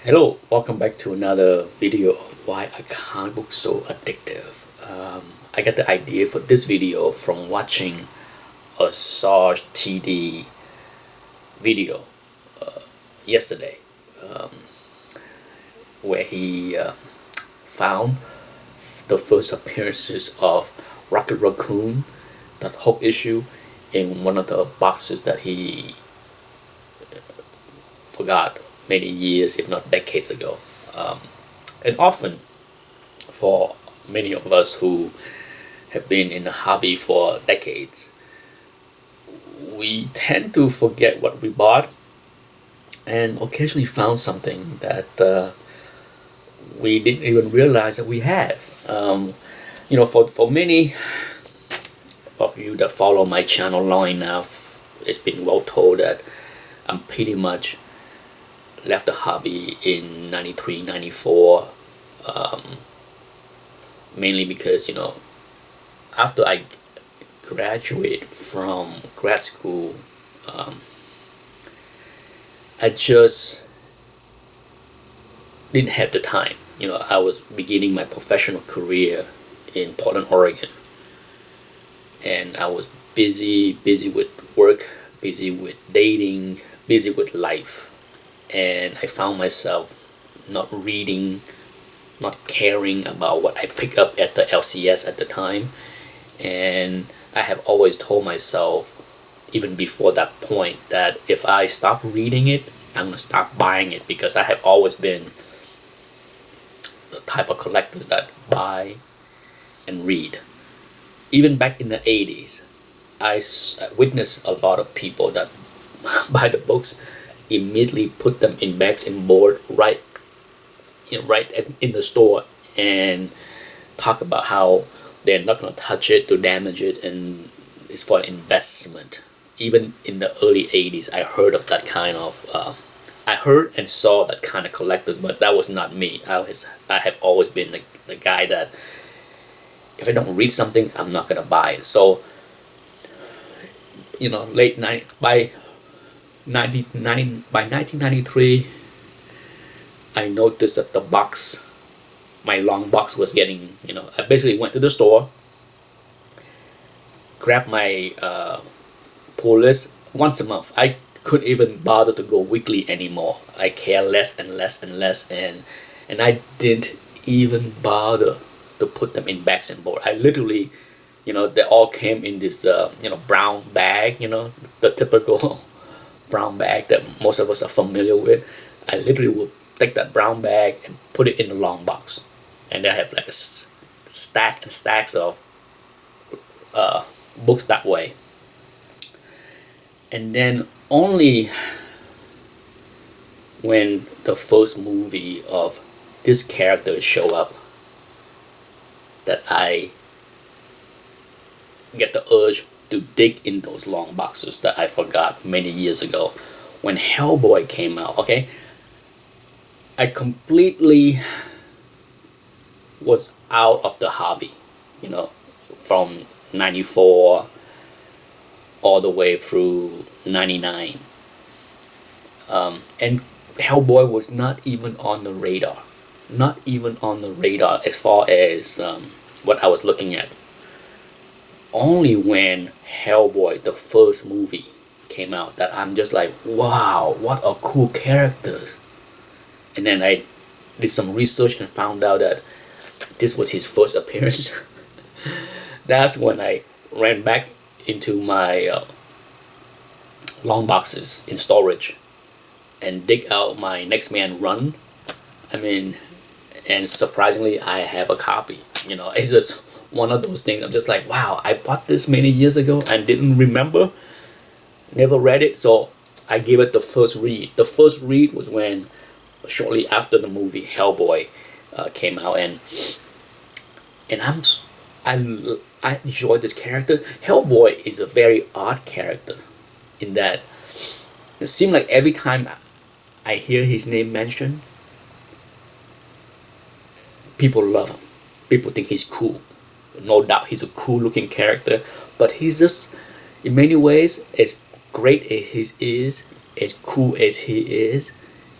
Hello, welcome back to another video of why a comic book so addictive. I got the idea for this video from watching a SARGE TD video yesterday, where he found the first appearances of Rocket Raccoon, that Hulk issue, in one of the boxes that he forgot many years, if not decades ago. And often, for many of us who have been in the hobby for decades, we tend to forget what we bought and occasionally found something that we didn't even realize that we have. For many of you that follow my channel long enough, it's been well told that I'm pretty much left the hobby in 93, 94, mainly because, after I graduated from grad school, I just didn't have the time. I was beginning my professional career in Portland, Oregon, and I was busy with work, busy with dating, busy with life. And I found myself not reading, not caring about what I picked up at the LCS at the time. And I have always told myself, even before that point, that if I stop reading it, I'm going to stop buying it, because I have always been the type of collectors that buy and read. Even back in the 80s, I witnessed a lot of people that buy the books, immediately put them in bags and board right in the store, and talk about how they're not going to touch it to damage it, and it's for investment. Even in the early 80s, I heard of that kind of I heard and saw that kind of collectors, but that was not me. I have always been the guy that if I don't read something, I'm not going to buy it. So by 1993, I noticed that my long box was getting, I basically went to the store, grabbed my pull list once a month. I couldn't even bother to go weekly anymore. I care less and less and less, and I didn't even bother to put them in bags and board. I literally, they all came in this brown bag, the typical brown bag that most of us are familiar with. I literally would take that brown bag and put it in the long box, and I have like a stack and stacks of books that way. And then only when the first movie of this character show up, that I get the urge to dig in those long boxes that I forgot many years ago. When Hellboy came out, okay, I completely was out of the hobby, from 94 all the way through 99. And Hellboy was not even on the radar. Not even on the radar as far as what I was looking at. Only when Hellboy, the first movie, came out, that I'm just like, wow, what a cool character. And then I did some research and found out that this was his first appearance. That's when I ran back into my long boxes in storage and dig out my Next Man run. And surprisingly, I have a copy. It's just one of those things. I'm just like, wow, I bought this many years ago and didn't remember, never read it. So I gave it the first read. The first read was when, shortly after the movie Hellboy came out, and I enjoyed this character. Hellboy is a very odd character in that it seemed like every time I hear his name mentioned, people love him. People think he's cool. No doubt he's a cool looking character, but he's just, in many ways, as great as he is, as cool as he is,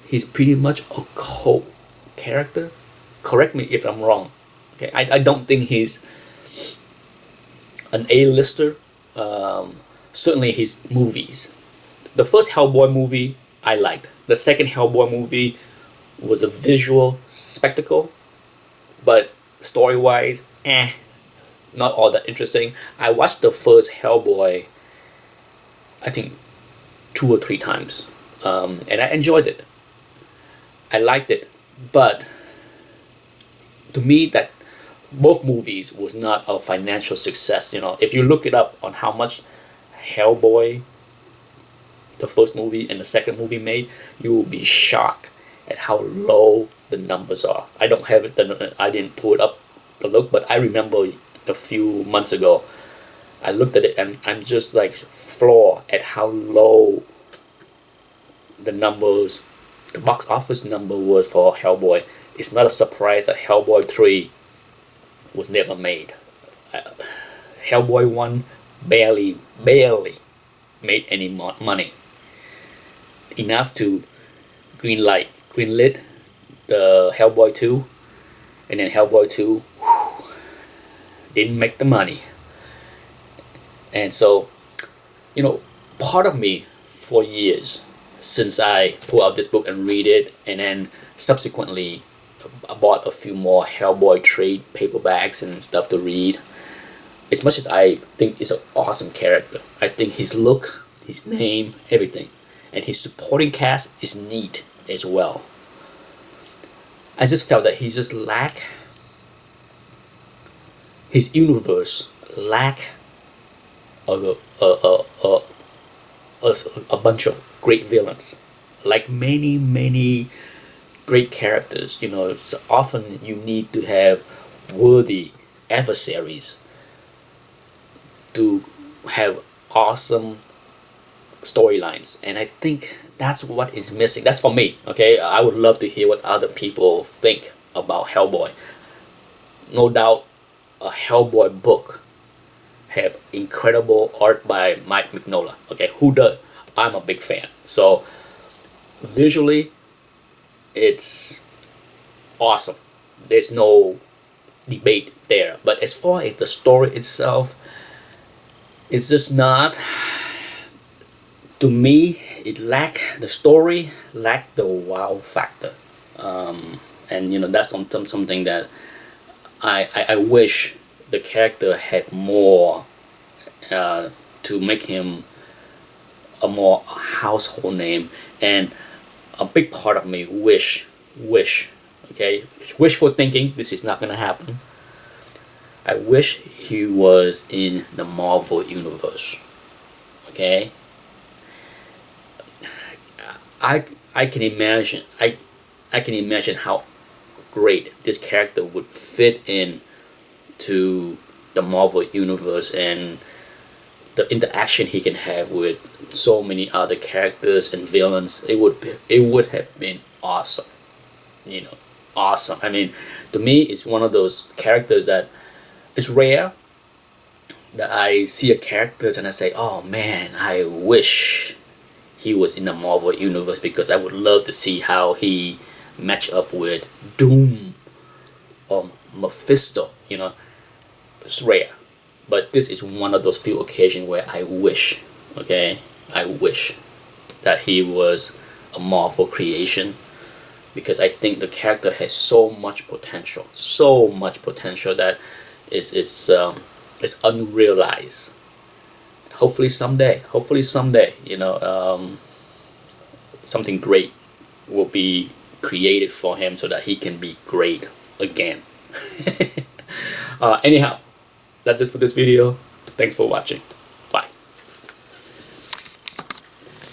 he's pretty much a cult character. Correct me if I'm wrong. Okay, I don't think he's an A-lister. Certainly his movies. The first Hellboy movie I liked. The second Hellboy movie was a visual spectacle, but story-wise, not all that interesting. I watched the first Hellboy, I think, 2 or 3 times, and I enjoyed it. I liked it, but to me, that both movies was not a financial success. If you look it up on how much Hellboy, the first movie and the second movie made, you will be shocked at how low the numbers are. I don't have it. I didn't pull it up to look, but I remember a few months ago, I looked at it and I'm just like floored at how low the numbers, the box office number was for Hellboy. It's not a surprise that Hellboy 3 was never made. Hellboy 1 barely made any money. Enough to greenlit the Hellboy 2, and then Hellboy 2 didn't make the money. And so, part of me for years, since I pulled out this book and read it, and then subsequently I bought a few more Hellboy trade paperbacks and stuff to read. As much as I think he's an awesome character, I think his look, his name, everything, and his supporting cast is neat as well. I just felt that he just his universe lack a bunch of great villains, like many great characters. So often you need to have worthy adversaries to have awesome storylines, and I think that's what is missing. That's for me. Okay, I would love to hear what other people think about Hellboy. No doubt a Hellboy book have incredible art by Mike Mignola. Okay, I'm a big fan. So visually, it's awesome. There's no debate there. But as far as the story itself, it's just not. To me, the story lacked the wow factor, and that's something that I wish the character had more to make him a more household name. And a big part of me wish, wishful thinking, this is not gonna happen. I wish he was in the Marvel universe. Okay, I can imagine how great this character would fit in to the Marvel universe, and the interaction he can have with so many other characters and villains. It would have been awesome. Awesome. I mean, to me, it's one of those characters that it's rare that I see a character and I say, oh man, I wish he was in the Marvel universe, because I would love to see how he match up with Doom or Mephisto. It's rare, but this is one of those few occasions where I wish that he was a Marvel creation, because I think the character has so much potential that it's unrealized. Hopefully someday, something great will be created for him so that he can be great again. Anyhow, that's it for this video. Thanks for watching.